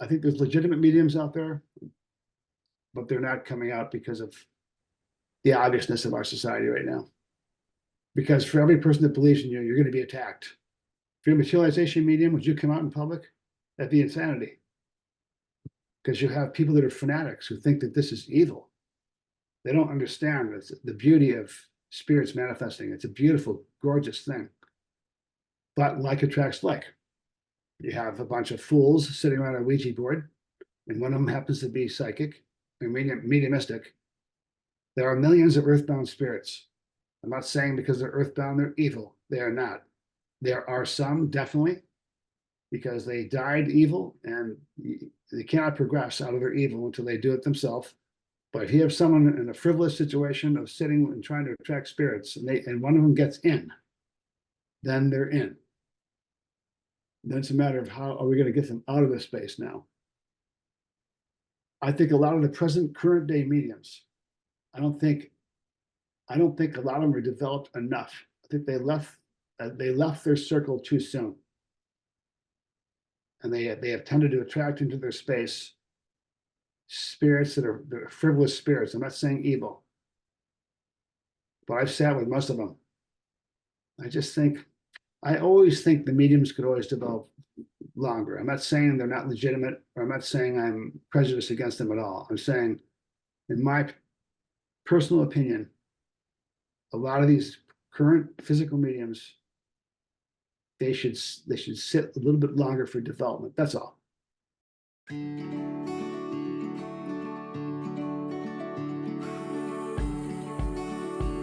I think there's legitimate mediums out there, but they're not coming out because of the obviousness of our society right now. Because for every person that believes in you, you're going to be attacked. If you're a materialization medium, would you come out in public? That'd be insanity. Because you have people that are fanatics who think that this is evil. They don't understand the beauty of spirits manifesting. It's a beautiful, gorgeous thing. But like attracts like. You have a bunch of fools sitting around a Ouija board, and one of them happens to be psychic and mediumistic. There are millions of earthbound spirits. I'm not saying because they're earthbound, they're evil. They are not. There are some, definitely, because they died evil, and they cannot progress out of their evil until they do it themselves. But if you have someone in a frivolous situation of sitting and trying to attract spirits, and one of them gets in, then they're in. Then it's a matter of how are we going to get them out of this space now? I think a lot of the current day mediums, I don't think a lot of them are developed enough. I think they left their circle too soon. And they have tended to attract into their space spirits that are frivolous spirits. I'm not saying evil, but I've sat with most of them. I always think the mediums could always develop longer. I'm not saying they're not legitimate, or I'm not saying I'm prejudiced against them at all. I'm saying, in my personal opinion, a lot of these current physical mediums, they should sit a little bit longer for development. That's all.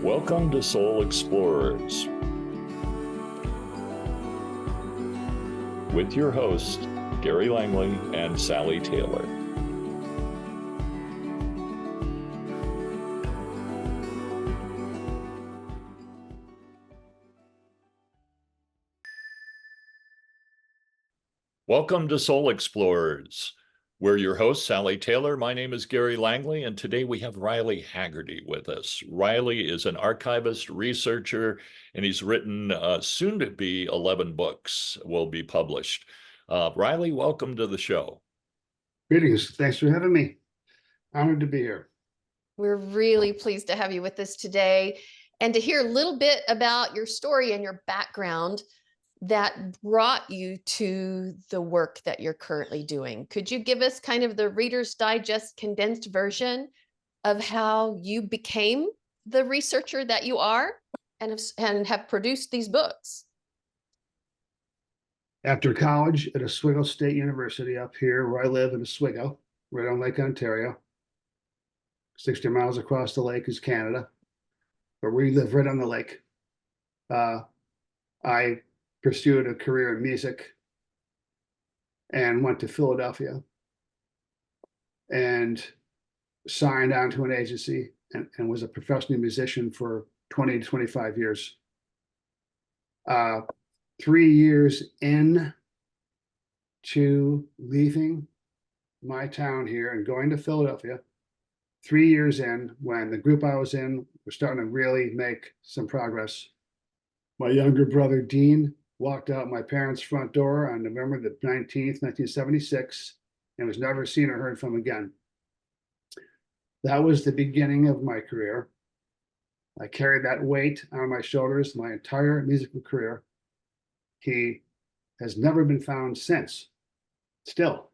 Welcome to Soul Explorers with your hosts, Gary Langley and Sally Taylor. Welcome to Soul Explorers. We're your host, Sally Taylor. My name is Gary Langley, and today we have Riley Heagerty with us. Riley is an archivist, researcher, and he's written soon to be 11 books will be published. Riley, welcome to the show. Greetings. Thanks for having me. Honored to be here. We're really pleased to have you with us today and to hear a little bit about your story and your background that brought you to the work that you're currently doing. Could you give us kind of the Reader's Digest condensed version of how you became the researcher that you are and have produced these books? After college at Oswego State University up here where I live in Oswego, right on Lake Ontario, 60 miles across the lake is Canada, but we live right on the lake. I pursued a career in music and went to Philadelphia and signed on to an agency and was a professional musician for 20 to 25 years. 3 years in to leaving my town here and going to Philadelphia, 3 years in, when the group I was in was starting to really make some progress, my younger brother, Dean, walked out my parents' front door on November the 19th, 1976, and was never seen or heard from again. That was the beginning of my career. I carried that weight on my shoulders my entire musical career. He has never been found since. Still,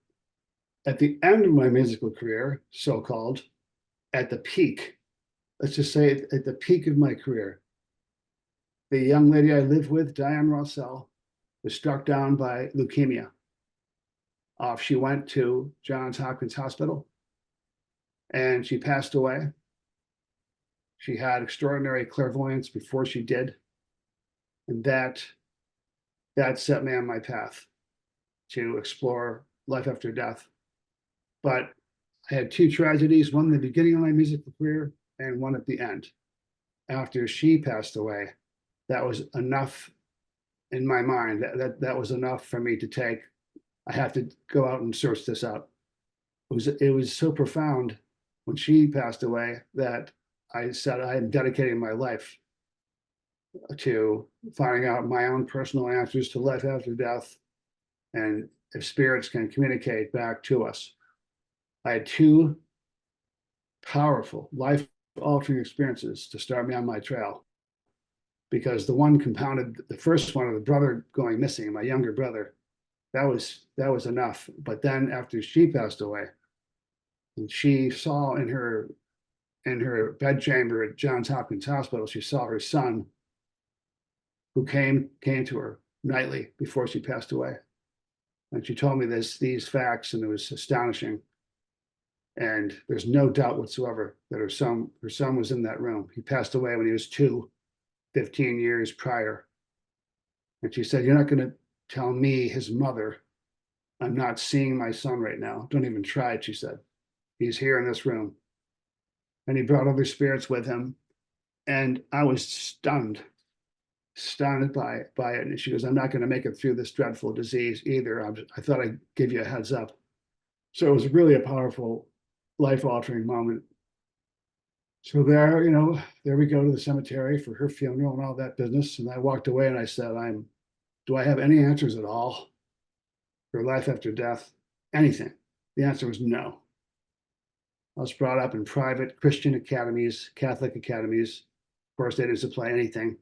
at the end of my musical career, so-called, at the peak, let's just say at the peak of my career, the young lady I lived with, Diane Rossell, was struck down by leukemia. Off she went to Johns Hopkins Hospital, and she passed away. She had extraordinary clairvoyance before she did, and that set me on my path to explore life after death. But I had two tragedies, one in the beginning of my musical career and one at the end. After she passed away, that was enough in my mind. That was enough for me to take. I have to go out and search this out. It was so profound when she passed away that I said I am dedicating my life to finding out my own personal answers to life after death and if spirits can communicate back to us. I had two powerful, life-altering experiences to start me on my trail, because the one compounded the first one of the brother going missing, my younger brother. That was enough. But then after she passed away, and she saw in her bedchamber at Johns Hopkins Hospital, she saw her son, who came to her nightly before she passed away. And she told me these facts, and it was astonishing. And there's no doubt whatsoever that her son was in that room. He passed away when he was 2, 15 years prior. And she said, "You're not going to tell me, his mother, I'm not seeing my son right now. Don't even try it," she said. "He's here in this room." And he brought other spirits with him. And I was stunned by it. And she goes, "I'm not going to make it through this dreadful disease either. I thought I'd give you a heads up." So it was really a powerful, life-altering moment. So there we go to the cemetery for her funeral and all that business. And I walked away and I said, do I have any answers at all for life after death? Anything? The answer was no. I was brought up in private Christian academies, Catholic academies. Of course, they didn't supply anything.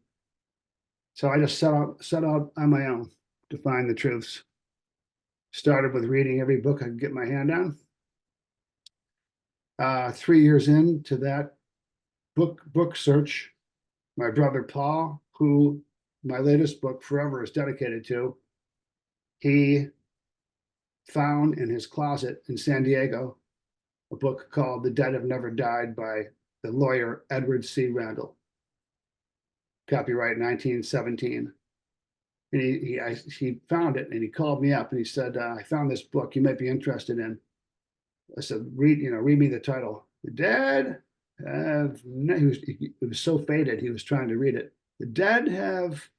So I just set out on my own to find the truths. Started with reading every book I could get my hand on. 3 years into that book search, my brother Paul, who my latest book, Forever, is dedicated to, he found in his closet in San Diego a book called The Dead Have Never Died by the lawyer Edward C. Randall. Copyright 1917. And he found it, and he called me up and he said, "I found this book you might be interested in." I said, read me the title. The Dead have, it was so faded, he was trying to read it. The dead have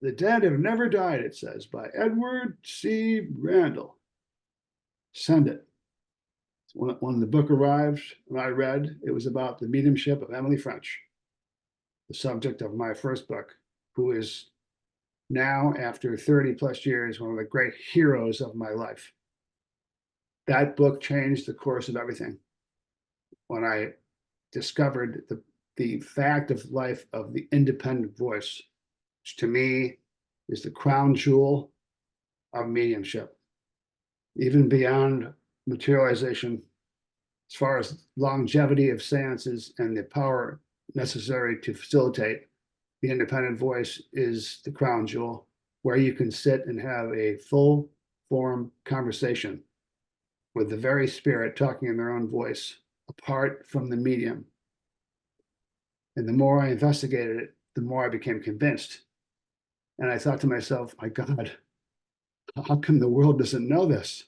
never died, it says, by Edward C. Randall. Send it. When the book arrived and I read, it was about the mediumship of Emily French, the subject of my first book, who is now, after 30 plus years, one of the great heroes of my life. That book changed the course of everything. When I discovered the fact of life of the independent voice, which to me is the crown jewel of mediumship, even beyond materialization, as far as longevity of seances and the power necessary to facilitate. The independent voice is the crown jewel, where you can sit and have a full form conversation with the very spirit talking in their own voice, apart from the medium. And the more I investigated it, the more I became convinced. And I thought to myself, my God, how come the world doesn't know this?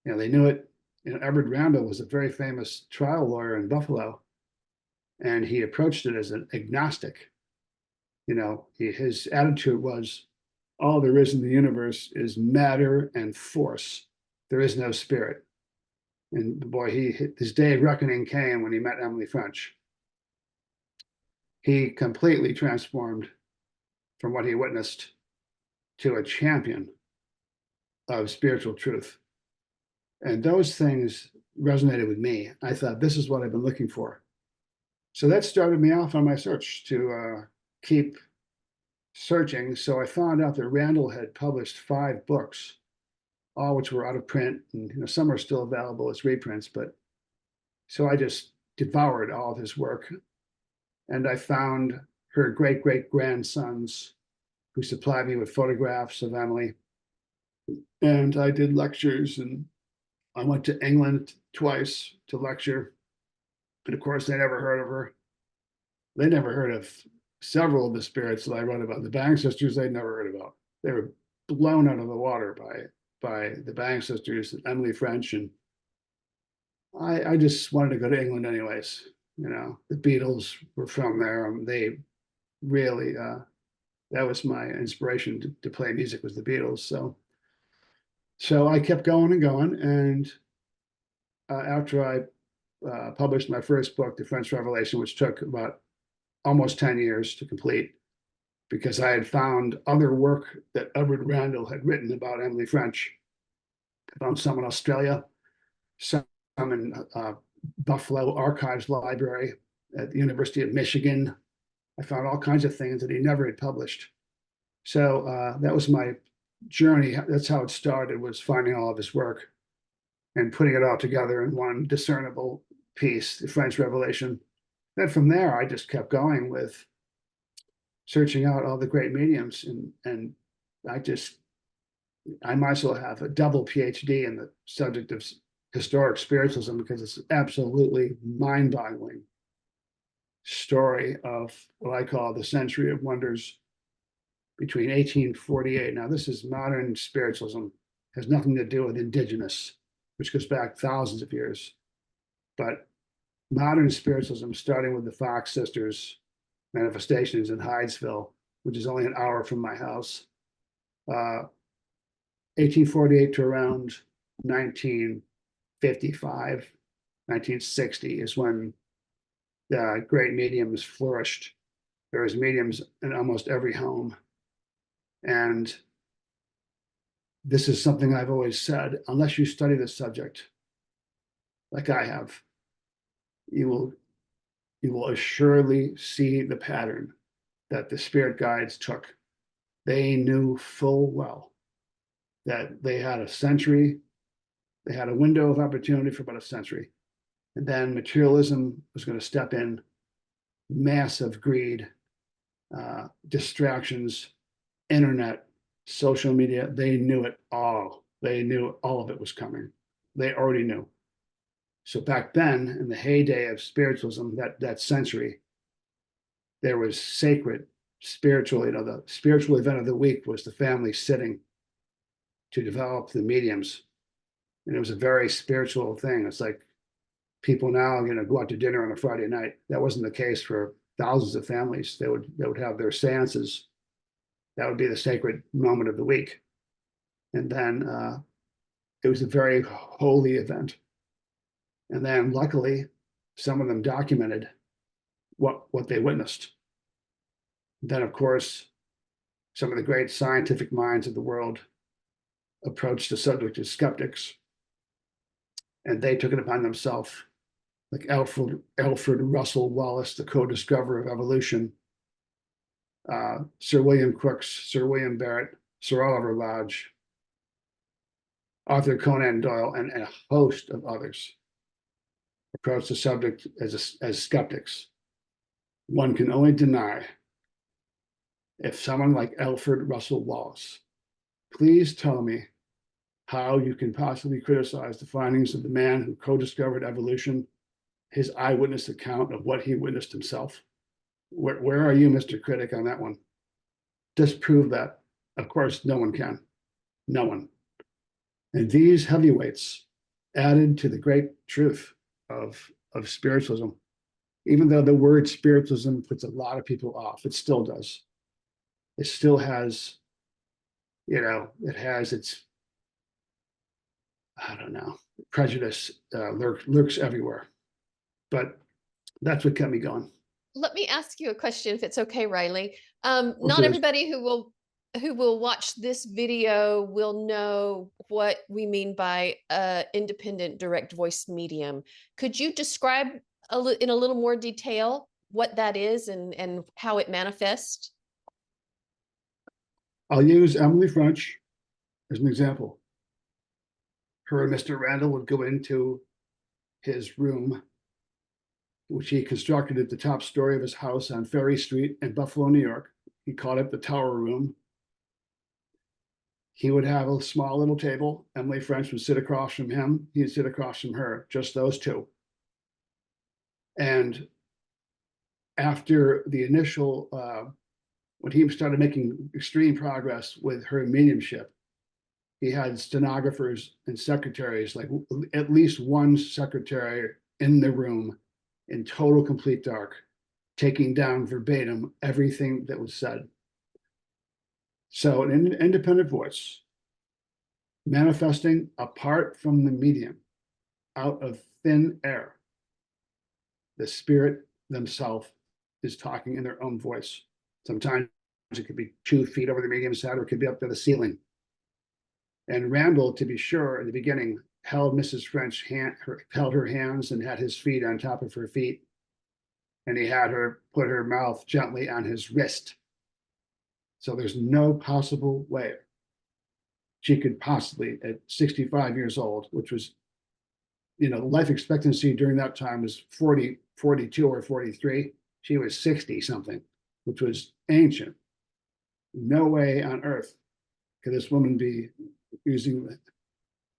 They knew it. Edward Randall was a very famous trial lawyer in Buffalo, and he approached it as an agnostic. His attitude was, all there is in the universe is matter and force. There is no spirit. And boy, his day of reckoning came when he met Emily French. He completely transformed from what he witnessed to a champion of spiritual truth. And those things resonated with me. I thought, this is what I've been looking for. So that started me off on my search to keep searching. So I found out that Randall had published 5 books, all which were out of print, and some are still available as reprints. But so I just devoured all of his work, and I found her great-great-grandsons, who supplied me with photographs of Emily. And I did lectures, and I went to England twice to lecture. But of course, they never heard of her. They never heard of several of the spirits that I wrote about. The Bang sisters, they'd never heard about. They were blown out of the water by the Bang sisters, Emily French. And I just wanted to go to England anyways. The Beatles were from there. They really, that was my inspiration to play music, was the Beatles. So I kept going and going. And after I published my first book, The French Revelation, which took about almost 10 years to complete, because I had found other work that Edward Randall had written about Emily French. I found some in Australia, some in Buffalo Archives Library at the University of Michigan. I found all kinds of things that he never had published. So that was my journey. That's how it started, was finding all of his work and putting it all together in one discernible piece, the French Revelation. Then from there, I just kept going with searching out all the great mediums, and I might as well have a double PhD in the subject of historic spiritualism, because it's an absolutely mind-boggling story of what I call the century of wonders between 1848. Now, this is modern spiritualism, has nothing to do with indigenous, which goes back thousands of years. But modern spiritualism, starting with the Fox Sisters manifestations in Hydesville, which is only an hour from my house, 1848 to around 1955, 1960 is when the great mediums flourished. There was mediums in almost every home. And this is something I've always said: unless you study this subject, like I have, you will assuredly see the pattern that the spirit guides took. They knew full well that they had a century, they had a window of opportunity for about a century. And then materialism was going to step in, massive greed, distractions, internet, social media. They knew it all. They knew all of it was coming. They already knew. So back then, in the heyday of spiritualism, that century, there was sacred spiritual, the spiritual event of the week was the family sitting to develop the mediums. And it was a very spiritual thing. It's like people now, go out to dinner on a Friday night. That wasn't the case for thousands of families. They would have their seances. That would be the sacred moment of the week. And then it was a very holy event. And then luckily, some of them documented what they witnessed. Then, of course, some of the great scientific minds of the world approached the subject as skeptics, and they took it upon themselves, like Alfred Russel Wallace, the co-discoverer of evolution, Sir William Crookes, Sir William Barrett, Sir Oliver Lodge, Arthur Conan Doyle, and a host of others approached the subject as skeptics. One can only deny if someone like Alfred Russel Wallace, please tell me how you can possibly criticize the findings of the man who co-discovered evolution, his eyewitness account of what he witnessed himself. Where are you, Mr. Critic, on that one? Disprove that. Of course, no one can. No one. And these heavyweights added to the great truth of spiritualism. Even though the word spiritualism puts a lot of people off, it still does. It still has, it has its, I don't know, prejudice lurks everywhere. But that's what kept me going. Let me ask you a question, if it's okay, Riley. Of Not course. everybody who will watch this video will know what we mean by independent direct voice medium. Could you describe in a little more detail what that is and how it manifests? I'll use Emily French as an example. Her and Mr. Randall would go into his room, which he constructed at the top story of his house on Ferry Street in Buffalo, New York. He called it the Tower Room. He would have a small little table. Emily French would sit across from him. He'd sit across from her, just those two. And after the initial, when he started making extreme progress with her mediumship, he had stenographers and secretaries, like at least one secretary in the room in total complete dark, taking down verbatim everything that was said. So an independent voice manifesting apart from the medium, out of thin air. The spirit themselves is talking in their own voice. Sometimes it could be 2 feet over the medium's head, or it could be up to the ceiling. And Randall, to be sure, in the beginning, held Mrs. French held her hands and had his feet on top of her feet. And he had her put her mouth gently on his wrist. So there's no possible way she could possibly, at 65 years old, which was, life expectancy during that time was 40, 42 or 43. She was 60 something, which was ancient. No way on earth could this woman be using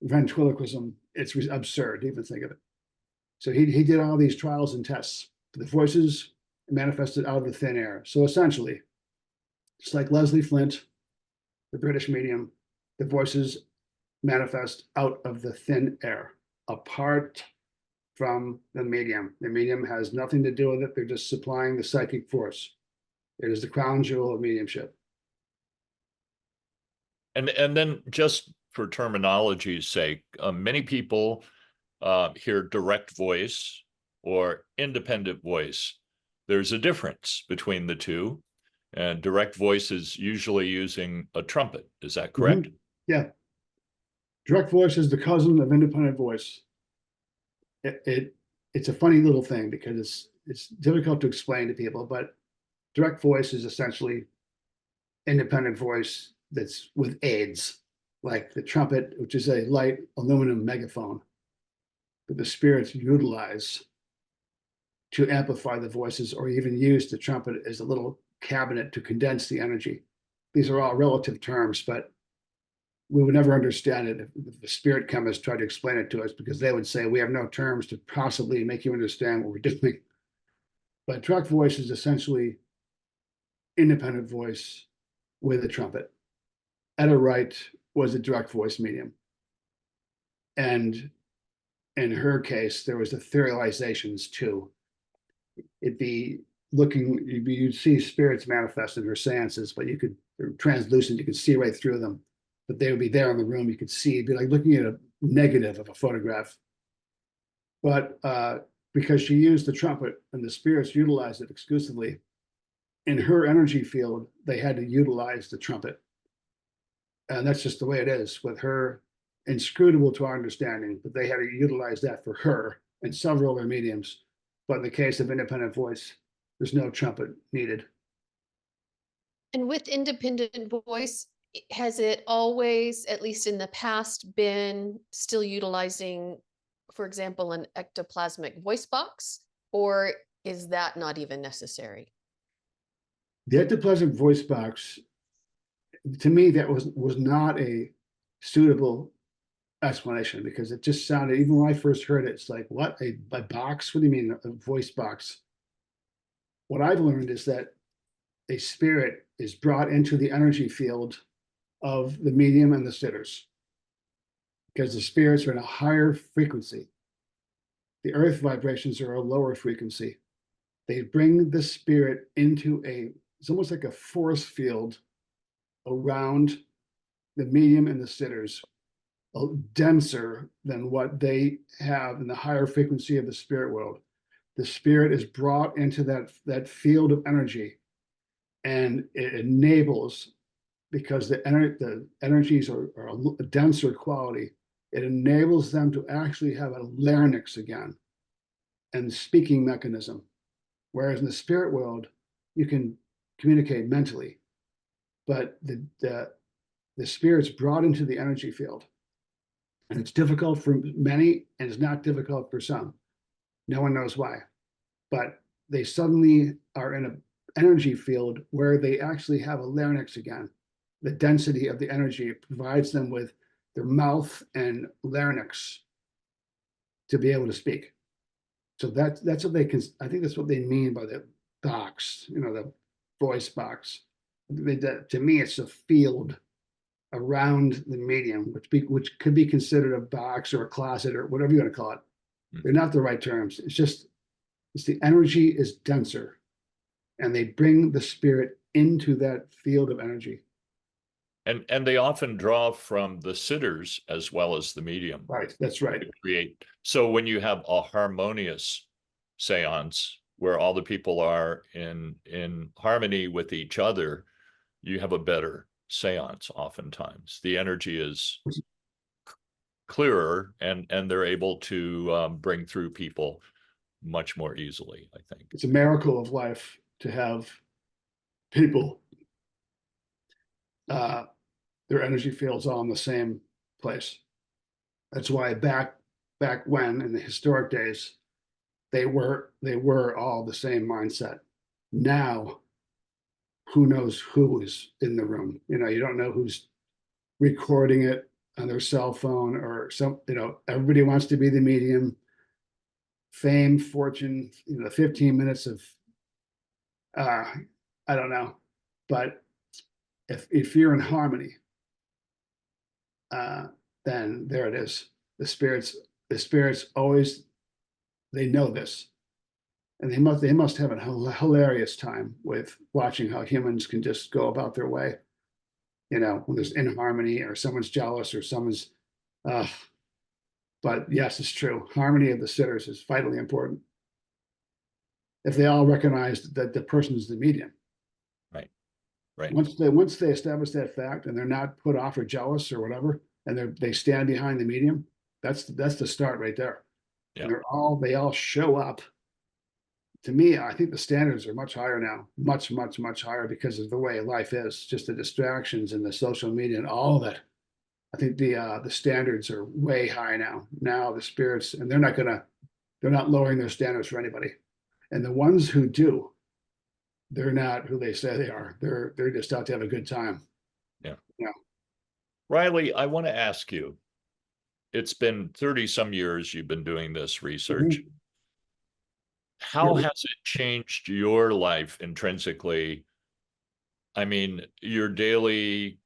ventriloquism. It's absurd to even think of it. So he did all these trials and tests. The voices manifested out of the thin air. So essentially, it's like Leslie Flint, the British medium, the voices manifest out of the thin air, apart from the medium. The medium has nothing to do with it. They're just supplying the psychic force. It is the crown jewel of mediumship. And then, just for terminology's sake, many people hear direct voice or independent voice. There's a difference between the two. And direct voice is usually using a trumpet. Is that correct? Mm-hmm. Yeah. Direct voice is the cousin of independent voice. It's a funny little thing because it's difficult to explain to people, but direct voice is essentially independent voice that's with aids, like the trumpet, which is a light aluminum megaphone that the spirits utilize to amplify the voices, or even use the trumpet as a little cabinet to condense the energy. These are all relative terms, but we would never understand it if the spirit chemists tried to explain it to us, because they would say we have no terms to possibly make you understand what we're doing. But direct voice is essentially independent voice with a trumpet. Etta Wright was a direct voice medium. And in her case, there was etherealizations too. It'd be looking, you'd see spirits manifest in her seances, but they're translucent, you could see right through them. But they would be there in the room, you could see, it'd be like looking at a negative of a photograph. But because she used the trumpet and the spirits utilized it exclusively, in her energy field, they had to utilize the trumpet. And that's just the way it is with her, inscrutable to our understanding, but they had to utilize that for her and several other mediums. But in the case of independent voice, there's no trumpet needed. And with independent voice, has it always, at least in the past, been still utilizing, for example, an ectoplasmic voice box, or is that not even necessary? The ectoplasmic voice box, to me, that was not a suitable explanation, because it just sounded, even when I first heard it, it's like, what, a box? What do you mean, a voice box? What I've learned is that a spirit is brought into the energy field of the medium and the sitters, because the spirits are in a higher frequency. The earth vibrations are a lower frequency. They bring the spirit into it's almost like a force field around the medium and the sitters, denser than what they have in the higher frequency of the spirit world. The spirit is brought into that field of energy, and it enables, because the energies are a denser quality, it enables them to actually have a larynx again and speaking mechanism. Whereas in the spirit world, you can communicate mentally, but the spirit's brought into the energy field. And it's difficult for many, and it's not difficult for some. No one knows why. But they suddenly are in an energy field where they actually have a larynx again. The density of the energy provides them with their mouth and larynx to be able to speak. So that's what they can, I think that's what they mean by the box, the voice box. To me, it's a field around the medium, which could be considered a box or a closet or whatever you want to call it. They're not the right terms. It's the energy is denser, and they bring the spirit into that field of energy. And they often draw from the sitters as well as the medium. Right, that's right. To create. So when you have a harmonious seance where all the people are in harmony with each other, you have a better seance oftentimes. The energy is clearer, and they're able to bring through people much more easily, I think. It's a miracle of life to have people, their energy fields all in the same place. That's why back when in the historic days, they were all the same mindset. Now, who knows who is in the room? You know, you don't know who's recording it on their cell phone or some, you know, everybody wants to be the medium. Fame, fortune, you know, 15 minutes of I don't know. But if you're in harmony, then there it is. The spirits always, they know this. And they must have a hilarious time with watching how humans can just go about their way. You know, when there's inharmony or someone's jealous or someone's but yes, it's true. Harmony of the sitters is vitally important. If they all recognize that the person is the medium. Right. Right. Once they establish that fact and they're not put off or jealous or whatever, and they stand behind the medium, that's the start right there. Yeah. And they all show up. To me, I think the standards are much higher now, much higher because of the way life is, just the distractions and the social media and all of it. I think the standards are way high now. Now the spirits, and they're not lowering their standards for anybody. And the ones who do, they're not who they say they are. They're just out to have a good time. Yeah. Yeah. Riley, I want to ask you, it's been 30 some years you've been doing this research. Mm-hmm. How has it changed your life intrinsically? I mean, your daily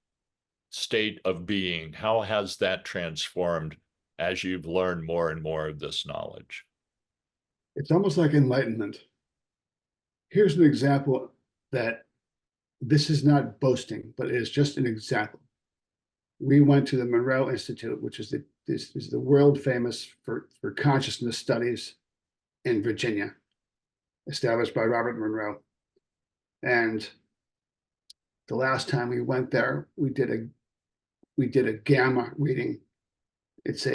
state of being, how has that transformed as you've learned more and more of this knowledge? It's almost like enlightenment. Here's an example that this is not boasting, but it is just an example. We went to the Monroe Institute, which is the world famous for consciousness studies in Virginia, established by Robert Monroe. And the last time we went there, we did a gamma reading. It's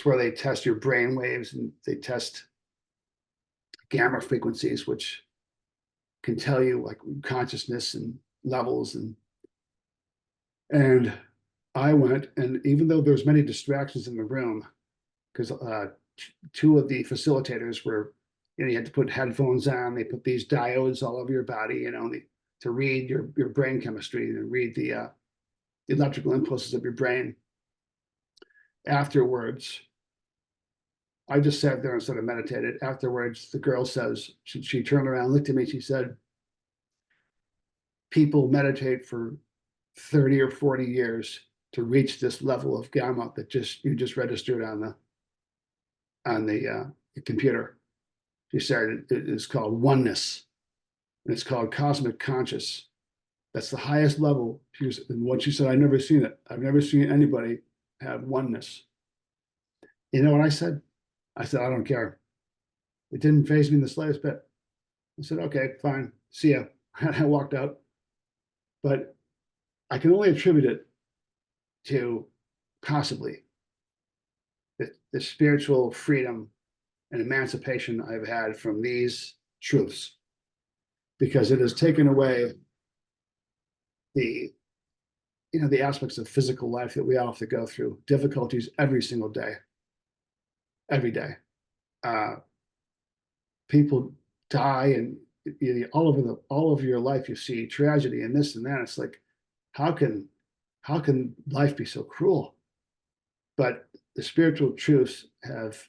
where they test your brain waves and they test gamma frequencies, which can tell you like consciousness and levels. And I went, and even though there's many distractions in the room, because two of the facilitators were, you know, you had to put headphones on. They put these diodes all over your body, you know, to read your brain chemistry and read the electrical impulses of your brain. Afterwards, I just sat there and sort of meditated. Afterwards, the girl says, she turned around, looked at me, she said, people meditate for 30 or 40 years to reach this level of gamma that you just registered on the computer. She said it is called oneness, and it's called cosmic conscious. That's the highest level. And what she said, I've never seen it. I've never seen anybody have oneness. You know what I said? I said, I don't care. It didn't faze me in the slightest bit. I said, okay, fine, see ya. I walked out. But I can only attribute it to possibly the spiritual freedom and emancipation I've had from these truths, because it has taken away the aspects of physical life that we all have to go through, difficulties every single day, every day. People die, and all over your life you see tragedy and this and that. It's like, how can life be so cruel? But the spiritual truths have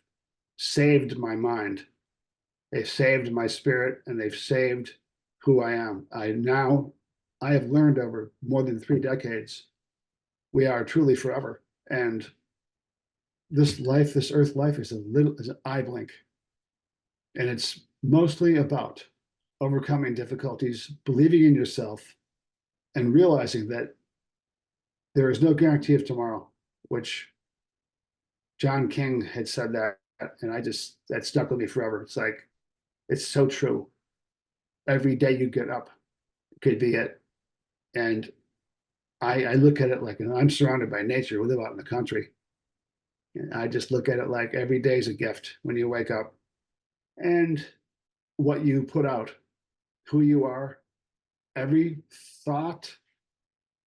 saved my mind. They've saved my spirit, and they've saved who I am. I have learned over more than 3 decades, we are truly forever. And this earth life is an eye blink. And it's mostly about overcoming difficulties, believing in yourself, and realizing that there is no guarantee of tomorrow, which John King had said that, and that stuck with me forever. It's like, it's so true. Every day you get up could be it. And I look at it like, I'm surrounded by nature. We live out in the country. And I just look at it like every day is a gift when you wake up. And what you put out, who you are, every thought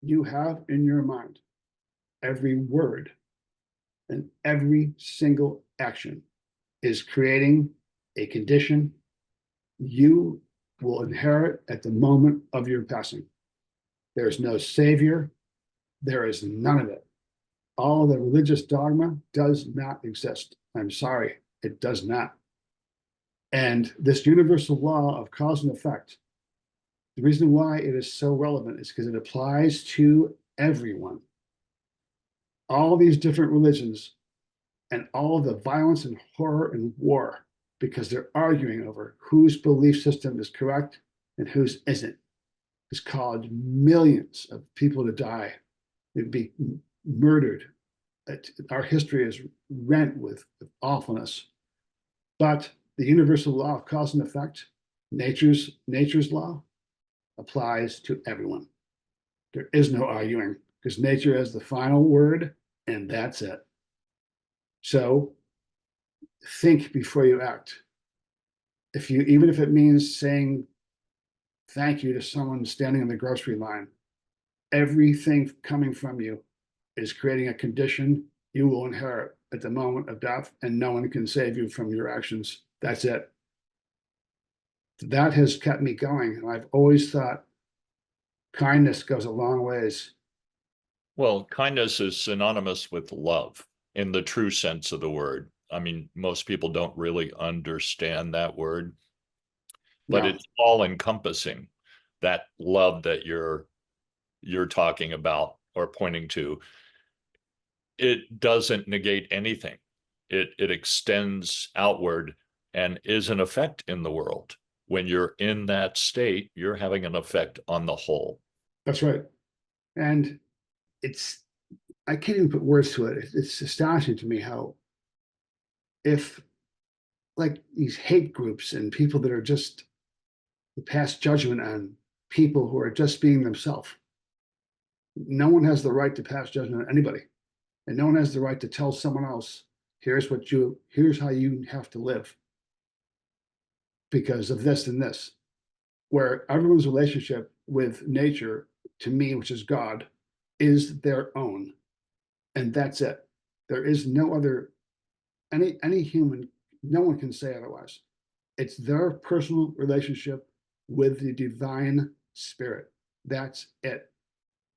you have in your mind, every word, and every single action is creating a condition you will inherit at the moment of your passing. There is no savior. There is none of it. All the religious dogma does not exist. I'm sorry, it does not. And this universal law of cause and effect, the reason why it is so relevant is because it applies to everyone. All these different religions and all of the violence and horror and war, because they're arguing over whose belief system is correct and whose isn't, has caused millions of people to die, to be murdered. Our history is rent with awfulness. But the universal law of cause and effect, nature's law, applies to everyone. There is no arguing because nature has the final word, and that's it. So think before you act. Even if it means saying thank you to someone standing in the grocery line, everything coming from you is creating a condition you will inherit at the moment of death, and no one can save you from your actions. That's it. That has kept me going. And I've always thought kindness goes a long ways. Well, kindness is synonymous with love in the true sense of the word. I mean, most people don't really understand that word, but No, it's all encompassing. That love that you're talking about or pointing to, it doesn't negate anything. It extends outward and is an effect in the world. When you're in that state, you're having an effect on the whole. that's right. And I can't even put words to it. It's astonishing to me how, if like these hate groups and people that are just pass judgment on people who are just being themselves, no one has the right to pass judgment on anybody. And no one has the right to tell someone else, here's how you have to live because of this and this. Where everyone's relationship with nature, to me, which is God, is their own. And that's it. There is no other, any human, no one can say otherwise. It's their personal relationship with the divine spirit. That's it.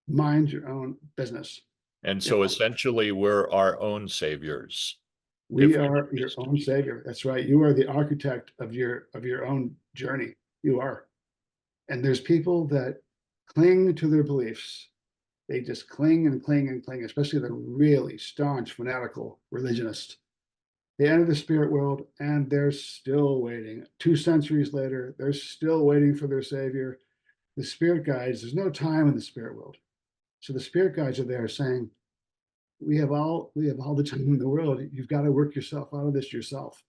Mind your own business. And You so know, essentially, we're our own saviors. we If we are your own savior. That's right. You are the architect of your own journey. You are. And there's people that cling to their beliefs. They just cling and cling and cling, especially the really staunch, fanatical religionists. They enter the spirit world and they're still waiting. 2 centuries later, they're still waiting for their savior. The spirit guides, there's no time in the spirit world. So the spirit guides are there saying, we have all the time in the world. You've got to work yourself out of this yourself.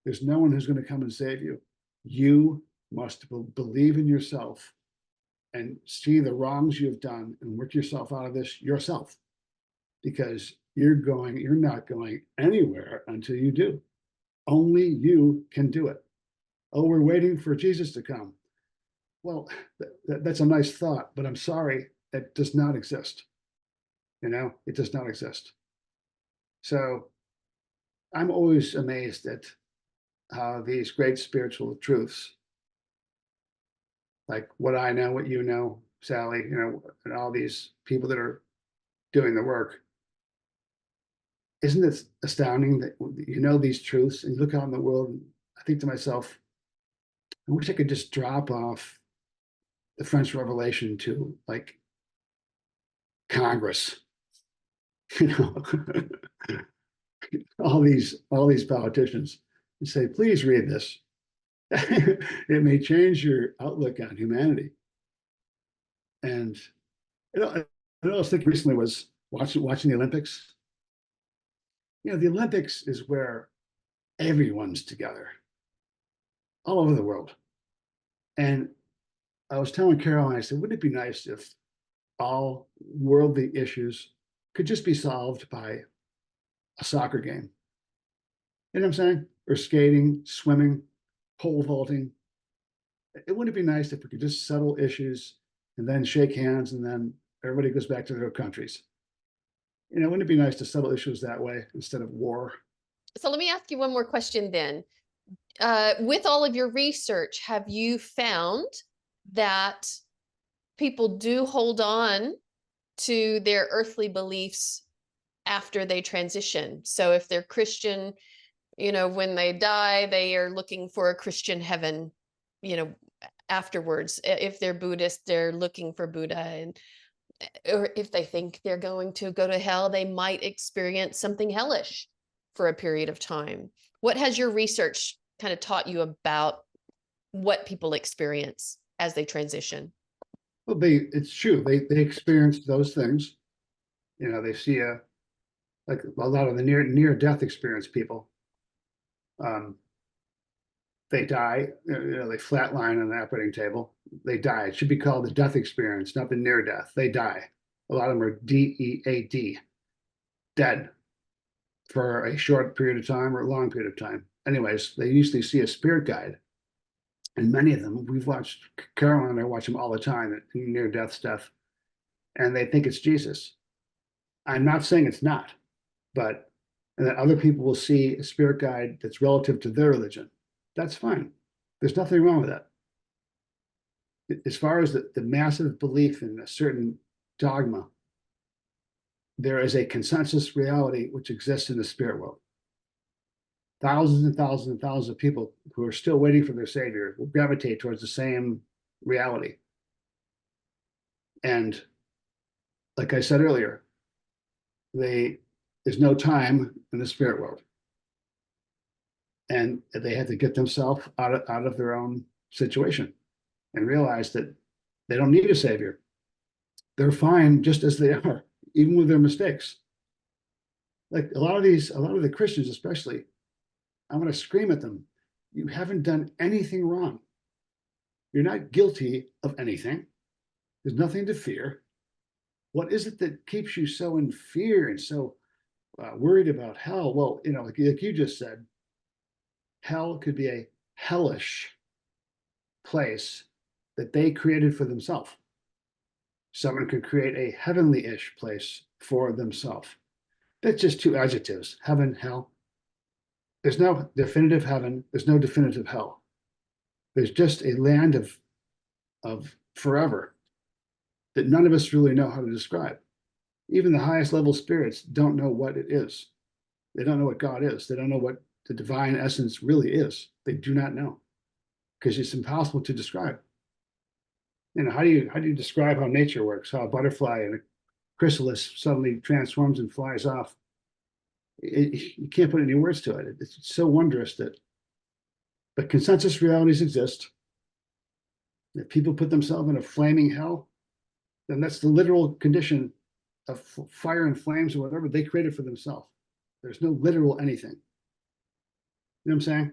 There's no one who's going to come and save you. You must believe in yourself and see the wrongs you've done and work yourself out of this yourself, because you're not going anywhere until you do. Only you can do it. Oh, we're waiting for Jesus to come. Well, that's a nice thought, but I'm sorry, it does not exist. It does not exist. So I'm always amazed at how these great spiritual truths, like what I know, what you know, Sally, and all these people that are doing the work. Isn't it astounding that these truths and you look out in the world and I think to myself, I wish I could just drop off the French Revelation to like Congress, you know, all these politicians and say, please read this. It may change your outlook on humanity. And I was thinking recently was watching the Olympics. The Olympics is where everyone's together all over the world. And I was telling Carol, and I said, wouldn't it be nice if all worldly issues could just be solved by a soccer game. You know what I'm saying? Or skating, swimming, pole vaulting. It wouldn't be nice if we could just settle issues and then shake hands and then everybody goes back to their countries. You know, wouldn't it be nice to settle issues that way instead of war? So let me ask you one more question then. With all of your research, have you found that people do hold on to their earthly beliefs after they transition? So if they're Christian, you know, when they die, they are looking for a Christian heaven, you know, afterwards. If they're Buddhist, they're looking for Buddha. And or if they think they're going to go to hell, they might experience something hellish for a period of time. What has your research kind of taught you about what people experience as they transition? Well, it's true. They experience those things. You know, they see like a lot of the near death experience people. They die, you know, they flatline on the operating table. They die. It should be called the death experience, not the near death. They die. A lot of them are DEAD, dead, for a short period of time or a long period of time. Anyways, they usually see a spirit guide. And many of them, we've watched, Carolyn and I watch them all the time, near death stuff, and they think it's Jesus. I'm not saying it's not, but and that other people will see a spirit guide that's relative to their religion. That's fine. There's nothing wrong with that. As far as the massive belief in a certain dogma, there is a consensus reality which exists in the spirit world. Thousands and thousands and thousands of people who are still waiting for their savior will gravitate towards the same reality. And like I said earlier, there's no time in the spirit world. And they have to get themselves out of their own situation and realize that they don't need a savior. They're fine just as they are, even with their mistakes. Like a lot of the Christians, especially, I'm going to scream at them. You haven't done anything wrong. You're not guilty of anything. There's nothing to fear. What is it that keeps you so in fear and so worried about hell? Well, you know, like you just said, hell could be a hellish place that they created for themselves. Someone could create a heavenly-ish place for themselves. That's just two adjectives, heaven, hell. There's no definitive heaven. There's no definitive hell. There's just a land of forever that none of us really know how to describe. Even the highest level spirits don't know what it is. They don't know what God is. They don't know what the divine essence really is. They do not know, because it's impossible to describe. You know, how do you describe how nature works? How a butterfly in a chrysalis suddenly transforms and flies off? You can't put any words to it. It's so wondrous that, but consensus realities exist. If people put themselves in a flaming hell, then that's the literal condition of fire and flames or whatever they created for themselves. There's no literal anything. You know what I'm saying?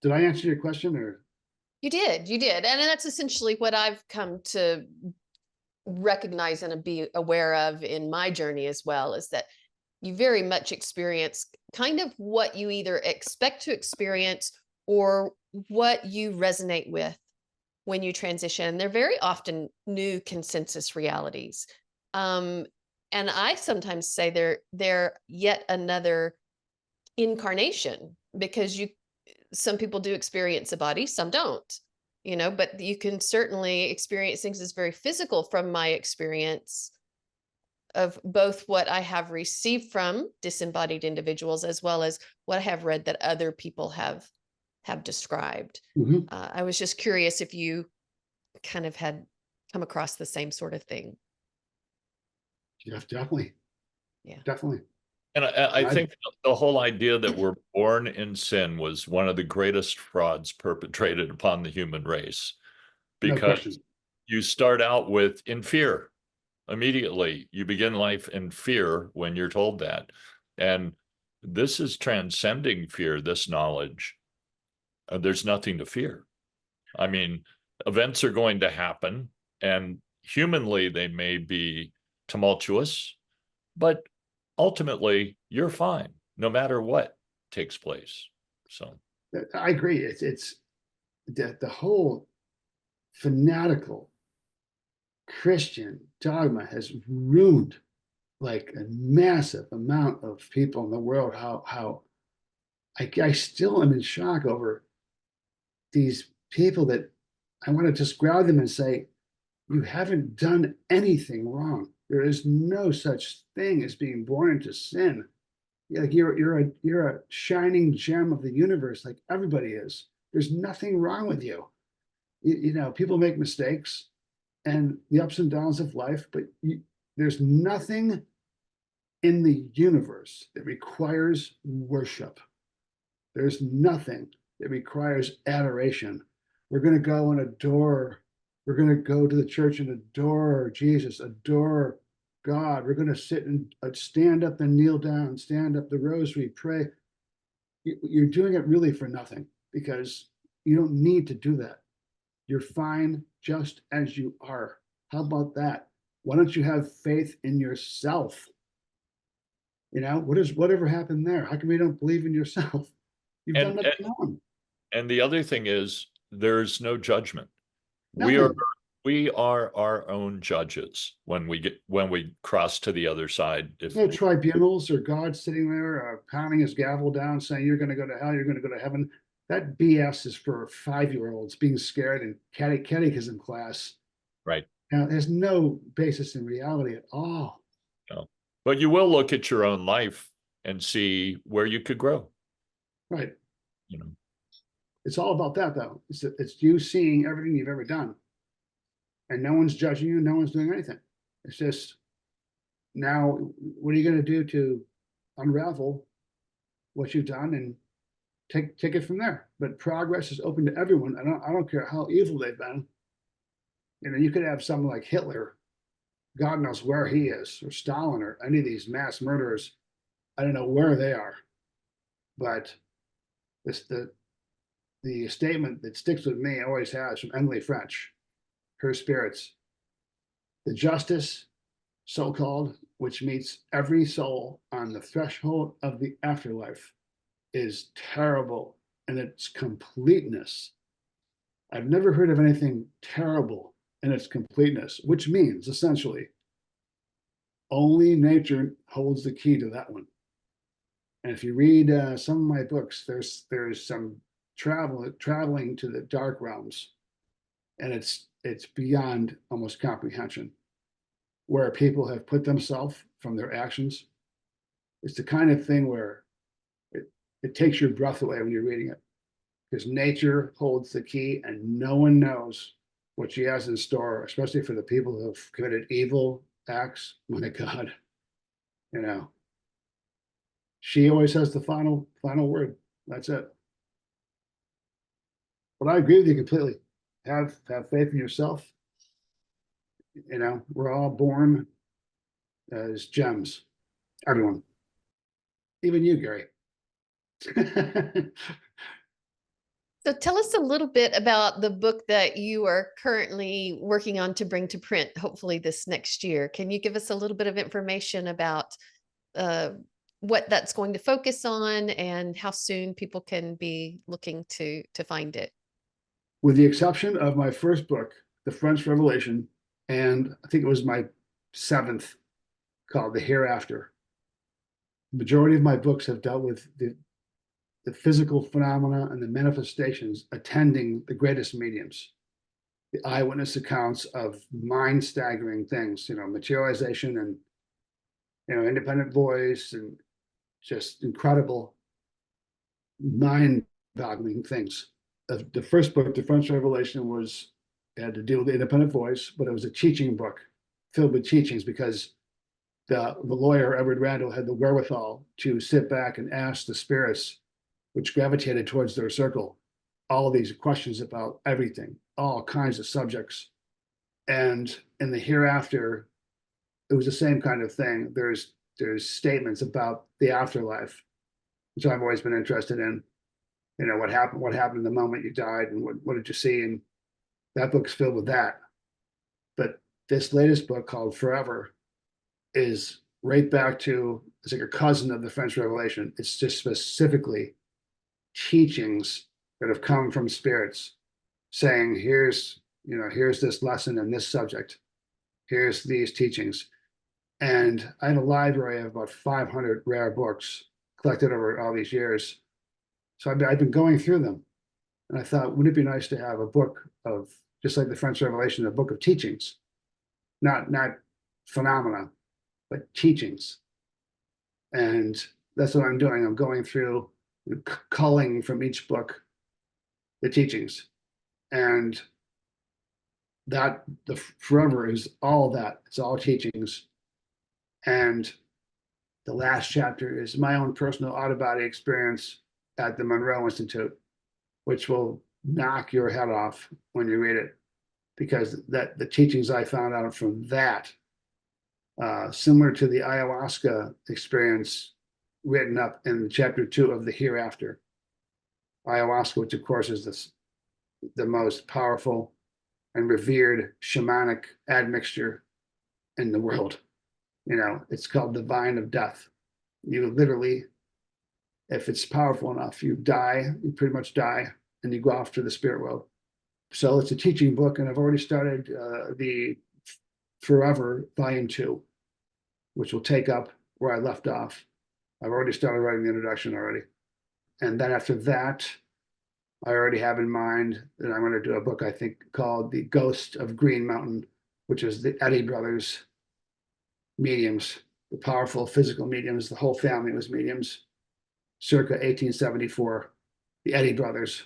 Did I answer your question or? You did. And that's essentially what I've come to recognize and be aware of in my journey as well, is that you very much experience kind of what you either expect to experience or what you resonate with when you transition. They're very often new consensus realities. And I sometimes say they're yet another incarnation, because some people do experience a body, some don't, you know, but you can certainly experience things as very physical from my experience of both what I have received from disembodied individuals as well as what I have read that other people have described. Mhm. I was just curious if you kind of had come across the same sort of thing. Yes, definitely. Yeah. Definitely. And I think the whole idea that we're born in sin was one of the greatest frauds perpetrated upon the human race, No because question. you start out in fear. Immediately, you begin life in fear when you're told that. And this is transcending fear, this knowledge. There's nothing to fear. I mean, events are going to happen, and humanly, they may be tumultuous, but ultimately you're fine no matter what takes place. So I agree. It's the whole fanatical Christian dogma has ruined like a massive amount of people in the world. How I still am in shock over these people that I want to just grab them and say, you haven't done anything wrong. There is no such thing as being born into sin. Like you're a shining gem of the universe, like everybody is. There's nothing wrong with you. You know, people make mistakes and the ups and downs of life, but there's nothing in the universe that requires worship. There's nothing that requires adoration. We're going to go and adore. We're going to go to the church and adore Jesus, adore God. We're going to sit and stand up and kneel down, stand up the rosary, pray. You're doing it really for nothing because you don't need to do that. You're fine just as you are. How about that? Why don't you have faith in yourself? You know, whatever happened there? How come you don't believe in yourself? You've done and nothing wrong. and the other thing is there's no judgment. Nothing. We are our own judges when we cross to the other side. No tribunals or God sitting there pounding his gavel down saying you're going to go to hell, you're going to go to heaven. That BS is for 5-year-olds being scared in catechism class. Right. Now, there's no basis in reality at all. No. But you will look at your own life and see where you could grow. Right. You know. It's all about that, though. It's you seeing everything you've ever done. And no one's judging you, no one's doing anything. It's just now, what are you going to do to unravel what you've done and take it from there? But progress is open to everyone. I don't care how evil they've been. You know, you could have someone like Hitler, God knows where he is, or Stalin, or any of these mass murderers. I don't know where they are, but the statement that sticks with me always has from Emily French, Her Spirits. The justice, so-called, which meets every soul on the threshold of the afterlife, is terrible in its completeness. I've never heard of anything terrible in its completeness, which means essentially only nature holds the key to that one. And if you read some of my books, there's some traveling to the dark realms, and it's beyond almost comprehension, where people have put themselves from their actions. It's the kind of thing where it takes your breath away when you're reading it, because nature holds the key and no one knows what she has in store, especially for the people who have committed evil acts. My God, you know, she always has the final word. That's it. But I agree with you completely. Have faith in yourself. You know, we're all born as gems. Everyone, even you, Gary. So tell us a little bit about the book that you are currently working on to bring to print, hopefully this next year. Can you give us a little bit of information about what that's going to focus on and how soon people can be looking to find it? With the exception of my first book, The French Revelation, and I think it was my 7th, called The Hereafter. The majority of my books have dealt with the physical phenomena and the manifestations attending the greatest mediums, the eyewitness accounts of mind-staggering things, you know, materialization and, you know, independent voice and just incredible mind-boggling things. The first book, The French Revelation, had to deal with the independent voice, but it was a teaching book filled with teachings because the lawyer, Edward Randall, had the wherewithal to sit back and ask the spirits which gravitated towards their circle all of these questions about everything, all kinds of subjects. And in the hereafter, it was the same kind of thing. There's statements about the afterlife, which I've always been interested in. You know, what happened in the moment you died, and what did you see? And that book's filled with that. But this latest book called Forever is right back to, it's like a cousin of the French Revelation. It's just specifically teachings that have come from spirits saying, here's this lesson in this subject. Here's these teachings. And I have a library of about 500 rare books collected over all these years. So I've been going through them. And I thought, wouldn't it be nice to have a book of, just like the French Revelation, a book of teachings, not phenomena, but teachings. And that's what I'm doing. I'm going through, culling from each book the teachings. And that the Forever is all that. It's all teachings. And the last chapter is my own personal out-of-body experience at the Monroe Institute, which will knock your head off when you read it, because that the teachings I found out from that, similar to the ayahuasca experience written up in chapter 2 of the Hereafter. Ayahuasca, which of course is the most powerful and revered shamanic admixture in the world. It's called the vine of death. You literally, if it's powerful enough, you pretty much die, and you go off to the spirit world. So it's a teaching book, and I've already started the Forever Volume 2, which will take up where I left off. I've already started writing the introduction already. And then after that, I already have in mind that I'm going to do a book, I think, called The Ghost of Green Mountain, which is the Eddy brothers mediums, the powerful physical mediums. The whole family was mediums, circa 1874, the Eddy brothers.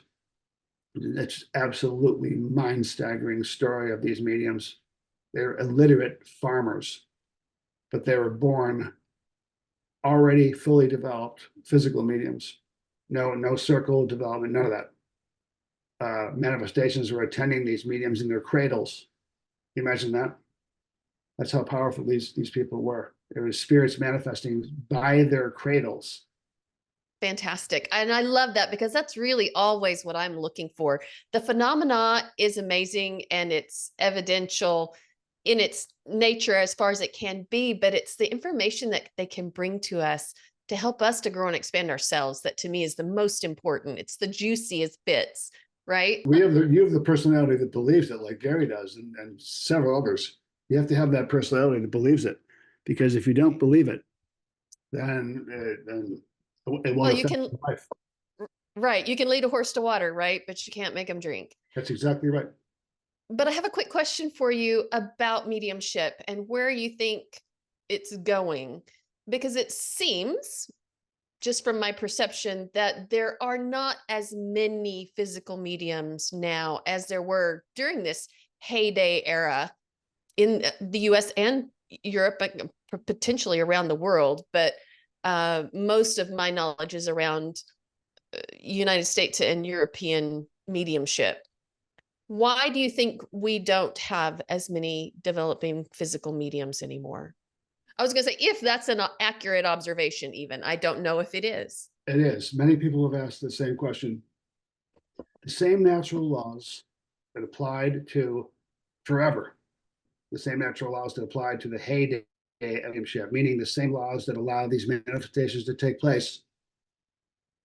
It's absolutely mind-staggering story of these mediums. They're illiterate farmers, but they were born already fully developed physical mediums. No circle development, none of that. Manifestations were attending these mediums in their cradles. Can you imagine that? That's how powerful these people were. It was spirits manifesting by their cradles. Fantastic. And I love that, because that's really always what I'm looking for. The phenomena is amazing and it's evidential in its nature as far as it can be, but it's the information that they can bring to us to help us to grow and expand ourselves that to me is the most important. It's the juiciest bits, right? You have the personality that believes it, like Gary does, and several others. You have to have that personality that believes it, because if you don't believe it, then it won't affect your life. Right. You can lead a horse to water, right? But you can't make him drink. That's exactly right. But I have a quick question for you about mediumship and where you think it's going, because it seems, just from my perception, that there are not as many physical mediums now as there were during this heyday era in the US and Europe, potentially around the world. But most of my knowledge is around United States and European mediumship. Why do you think we don't have as many developing physical mediums anymore? I was going to say, if that's an accurate observation, even. I don't know if it is. It is. Many people have asked the same question. The same natural laws that applied to Forever, the same natural laws that applied to the heyday of mediumship, meaning the same laws that allow these manifestations to take place,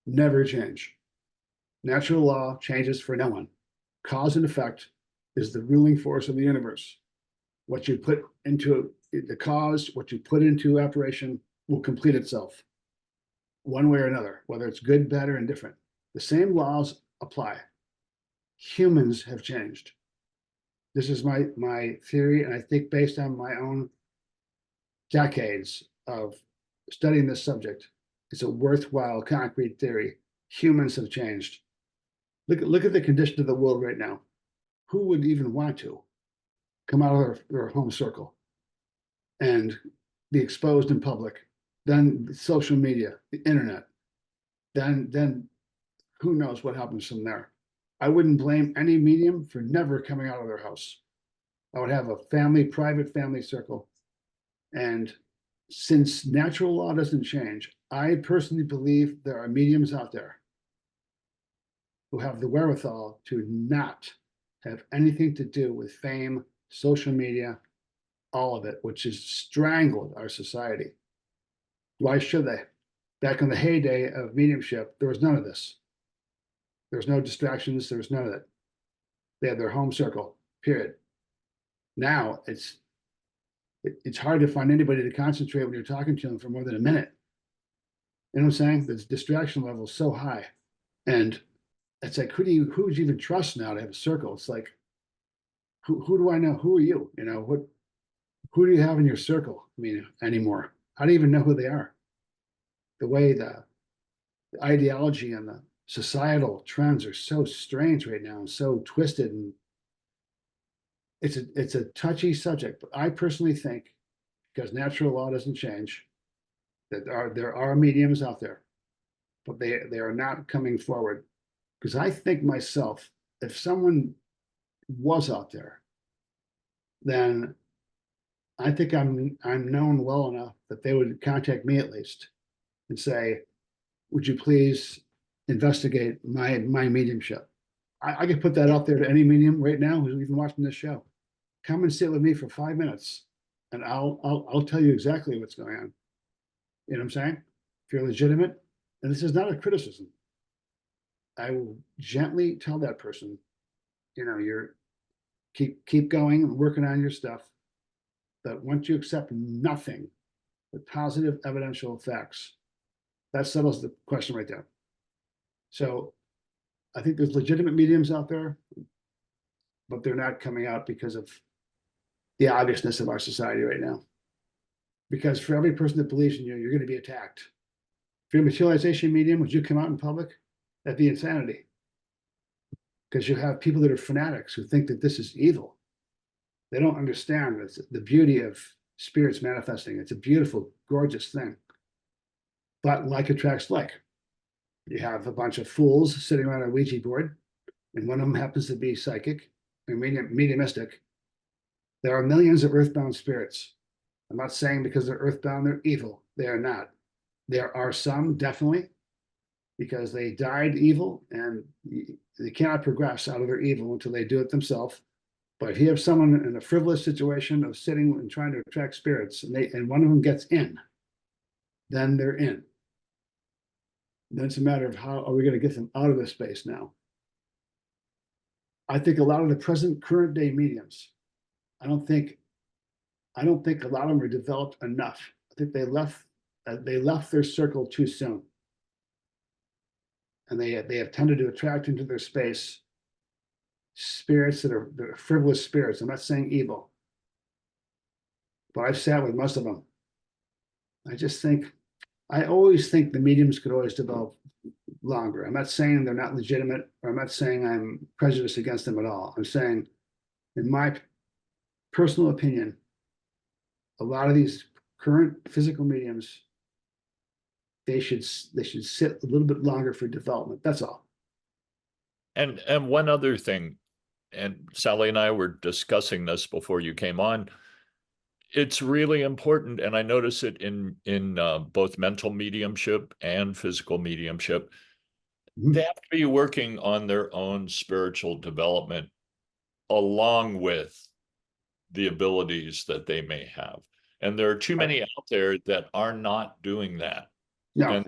never change. Natural law changes for no one. Cause and effect is the ruling force of the universe. What you put into the cause, what you put into operation will complete itself one way or another, whether it's good, bad, or indifferent. The same laws apply. Humans have changed. This is my theory, and I think based on my own decades of studying this subject, it's a worthwhile concrete theory. Humans have changed. Look at the condition of the world right now. Who would even want to come out of their home circle and be exposed in public? Then social media, the internet, then who knows what happens from there. I wouldn't blame any medium for never coming out of their house. I would have a private family circle. And since natural law doesn't change, I personally believe there are mediums out there who have the wherewithal to not have anything to do with fame, social media, all of it, which has strangled our society. Why should they? Back in the heyday of mediumship, there was none of this. There was no distractions. There was none of it. They had their home circle, period. Now it's hard to find anybody to concentrate when you're talking to them for more than a minute. You know what I'm saying? The distraction level is so high. And it's like, who would you even trust now to have a circle? It's like, who do I know? Who are you? You know, who do you have in your circle? I mean, anymore? How do you even know who they are? The way the ideology and the societal trends are so strange right now and so twisted, and it's a touchy subject. But I personally think, because natural law doesn't change, that there are mediums out there, but they are not coming forward. Because I think myself, if someone was out there, then I think I'm known well enough that they would contact me at least and say, would you please investigate my mediumship? I could put that out there to any medium right now who's even watching this show. Come and sit with me for 5 minutes, and I'll tell you exactly what's going on. You know what I'm saying? If you're legitimate, and this is not a criticism, I will gently tell that person, you know, you're keep going and working on your stuff. But once you accept nothing but positive evidential facts, that settles the question right there. So I think there's legitimate mediums out there, but they're not coming out because of the obviousness of our society right now. Because for every person that believes in you, you're going to be attacked. If you're a materialization medium, would you come out in public? That'd be insanity. Because you have people that are fanatics who think that this is evil. They don't understand the beauty of spirits manifesting. It's a beautiful, gorgeous thing. But like attracts like. You have a bunch of fools sitting around a Ouija board, and one of them happens to be psychic and mediumistic. There are millions of earthbound spirits. I'm not saying because they're earthbound, they're evil. They are not. There are some, definitely, because they died evil, and they cannot progress out of their evil until they do it themselves. But if you have someone in a frivolous situation of sitting and trying to attract spirits, and one of them gets in, then they're in. Then it's a matter of how are we going to get them out of this space now? I think a lot of the current day mediums, I don't think a lot of them are developed enough. I think they left their circle too soon. And they have tended to attract into their space spirits that are frivolous spirits. I'm not saying evil, but I've sat with most of them. I always think the mediums could always develop longer. I'm not saying they're not legitimate, or I'm not saying I'm prejudiced against them at all. I'm saying, in my personal opinion, a lot of these current physical mediums, they should sit a little bit longer for development. That's all. And one other thing, and Sally and I were discussing this before you came on. It's really important, and I notice it in both mental mediumship and physical mediumship. Mhm. They have to be working on their own spiritual development along with the abilities that they may have. And there are too many out there that are not doing that. No, And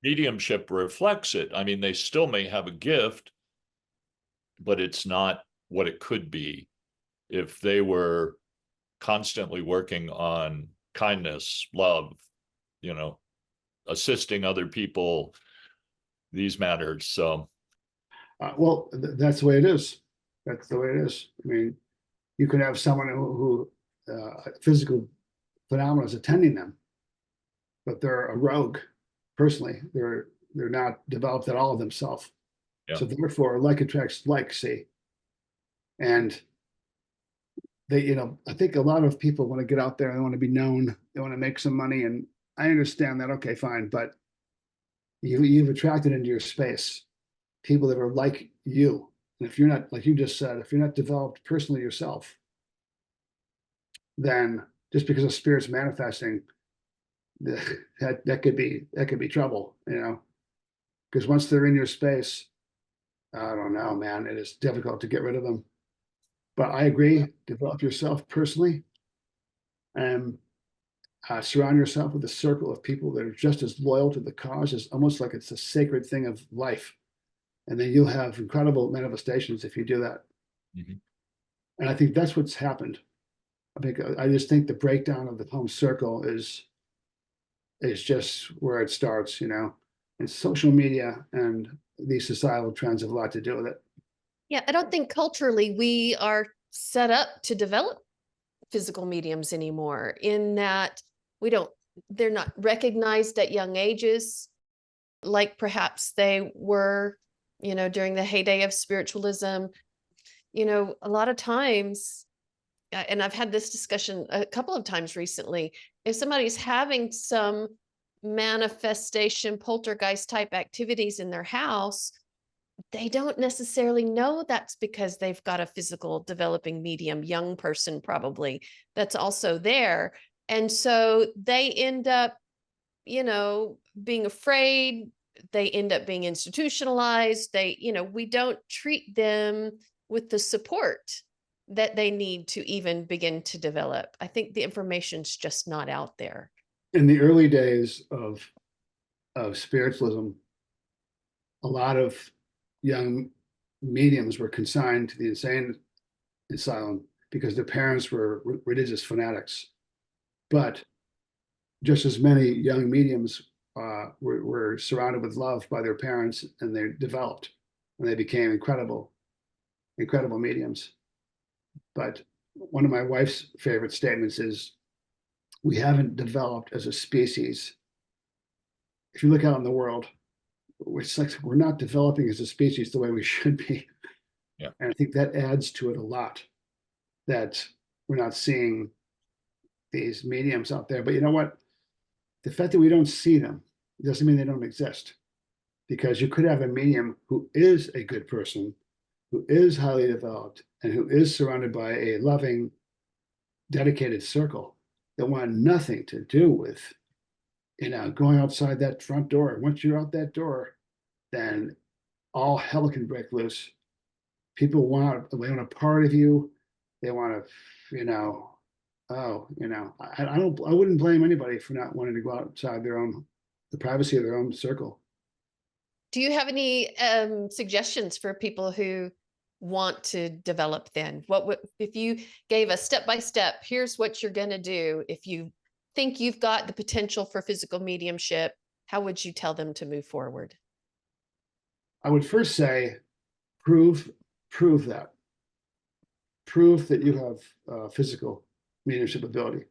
mediumship reflects it. I mean, they still may have a gift, but it's not what it could be if they were constantly working on kindness, love, you know, assisting other people, these matters. So, well, that's the way it is. That's the way it is. I mean, you could have someone who physical phenomena is attending them, but they're a rogue. Personally, they're not developed at all themselves. yeah. So therefore, like attracts like. See, and they, you know, I think a lot of people want to get out there. They want to be known. They want to make some money, and I understand that. Okay, fine, but you've attracted into your space people that are like you. And if you're not, like you just said, if you're not developed personally yourself, then just because a spirit's manifesting, that could be trouble, you know. Because once they're in your space, I don't know, man, it is difficult to get rid of them. But I agree, develop yourself personally, And surround yourself with a circle of people that are just as loyal to the cause. It's almost like it's a sacred thing of life. And then you'll have incredible manifestations if you do that. Mhm. And I think that's what's happened. I just think the breakdown of the home circle is just where it starts, and social media and these societal trends have a lot to do with it. Yeah, I don't think culturally we are set up to develop physical mediums anymore, in that they're not recognized at young ages like perhaps they were, during the heyday of spiritualism. A lot of times, and I've had this discussion a couple of times recently, if somebody's having some manifestation, poltergeist type activities in their house, they don't necessarily know that's because they've got a physical developing medium, young person probably, that's also there. And so they end up, being afraid. They end up being institutionalized. We don't treat them with the support that they need to even begin to develop. I think the information's just not out there. In the early days of spiritualism, a lot of young mediums were consigned to the insane asylum because their parents were religious fanatics. But just as many young mediums were surrounded with love by their parents, and they developed, and they became incredible mediums. But one of my wife's favorite statements is, we haven't developed as a species. If you look out in the world, it's like we're not developing as a species the way we should be. Yeah. And I think that adds to it a lot, that we're not seeing these mediums out there. But you know what? The fact that we don't see them doesn't mean they don't exist, because you could have a medium who is a good person, who is highly developed, and who is surrounded by a loving, dedicated circle that want nothing to do with, going outside that front door. Once you're out that door, then all hell can break loose. People want a part of you. They want to, I wouldn't blame anybody for not wanting to go outside the privacy of their own circle. Do you have any suggestions for people who want to develop then? If you gave a step-by-step, here's what you're going to do if you think you've got the potential for physical mediumship, how would you tell them to move forward? I would first say, prove that. Prove that you have physical mediumship ability.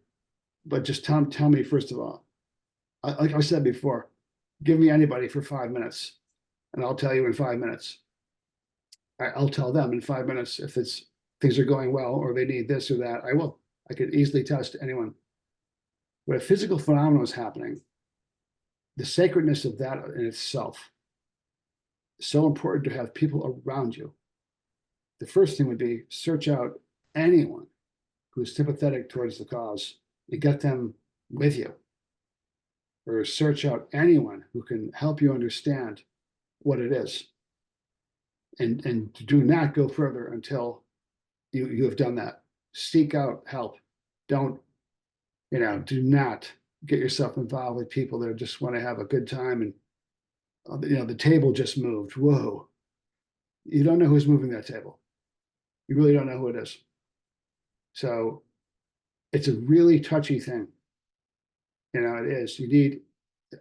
But just tell me, first of all, like I said before, give me anybody for 5 minutes, and I'll tell you in 5 minutes. I'll tell them in 5 minutes if things are going well or they need this or that. I could easily test anyone. When a physical phenomenon is happening, the sacredness of that in itself is so important to have people around you. The first thing would be search out anyone who's sympathetic towards the cause and get them with you. Or search out anyone who can help you understand what it is. And do not go further until you have done that. Seek out help. Do not get yourself involved with people that just want to have a good time and the table just moved. Whoa. You don't know who's moving that table. You really don't know who it is. So it's a really touchy thing. It is.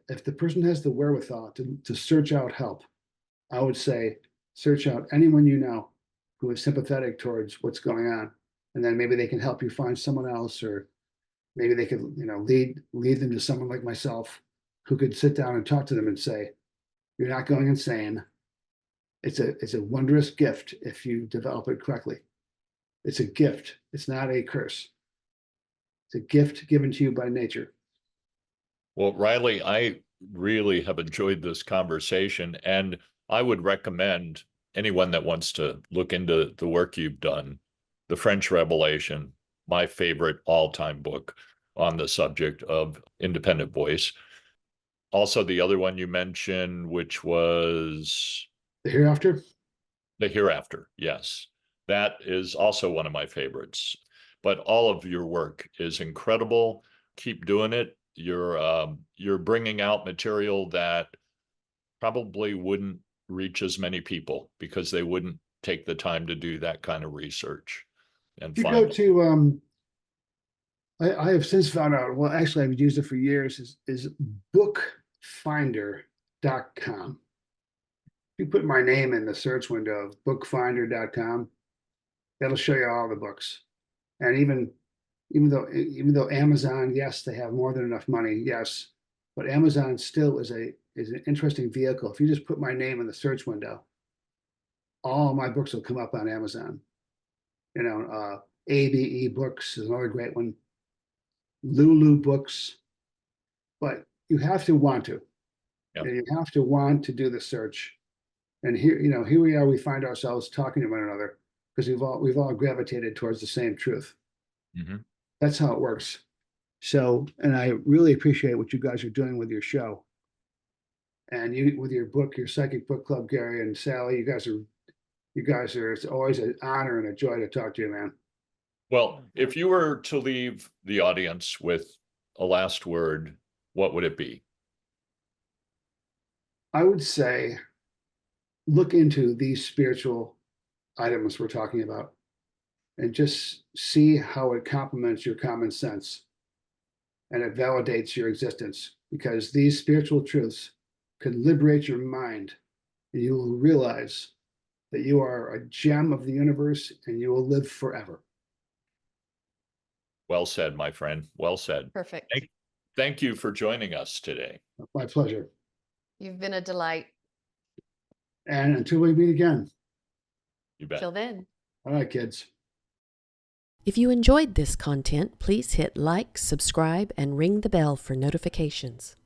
If the person has the wherewithal to search out help, I would say search out anyone you know who is sympathetic towards what's going on. And then maybe they can help you find someone else, or maybe they could, lead them to someone like myself who could sit down and talk to them and say, you're not going insane. It's a wondrous gift if you develop it correctly. It's a gift. It's not a curse. It's a gift given to you by nature. Well, Riley, I really have enjoyed this conversation, and I would recommend anyone that wants to look into the work you've done, The French Revelation, my favorite all-time book on the subject of independent voice. Also, the other one you mentioned, which was The Hereafter? The Hereafter. Yes, that is also one of my favorites. but all of your work is incredible. Keep doing it. You're bringing out material that probably wouldn't reach as many people because they wouldn't take the time to do that kind of research and If you go find. to, I have since found out, well, actually, I've used it for years, is bookfinder.com. If you put my name in the search window of bookfinder.com, that'll show you all the books. And even though Amazon, yes, they have more than enough money, yes, but Amazon still is an interesting vehicle. If you just put my name in the search window, all my books will come up on Amazon. ABE Books is another great one. Lulu Books, but you have to want to. Yep. And you have to want to do the search. And here we are, we find ourselves talking to one another because we've all gravitated towards the same truth. Mhm. That's how it works. So, and I really appreciate what you guys are doing with your show. And you with your book, your Psychic Book Club, Gary and Sally, you guys are, it's always an honor and a joy to talk to you, man. Well, if you were to leave the audience with a last word, what would it be? I would say look into these spiritual items we're talking about and just see how it complements your common sense and it validates your existence, because these spiritual truths can liberate your mind and you will realize that you are a gem of the universe and you will live forever. Well said, my friend. Well said. Perfect. Thank you for joining us today. My pleasure. You've been a delight. And until we meet again. You bet. Till then. All right, kids. If you enjoyed this content, please hit like, subscribe, and ring the bell for notifications.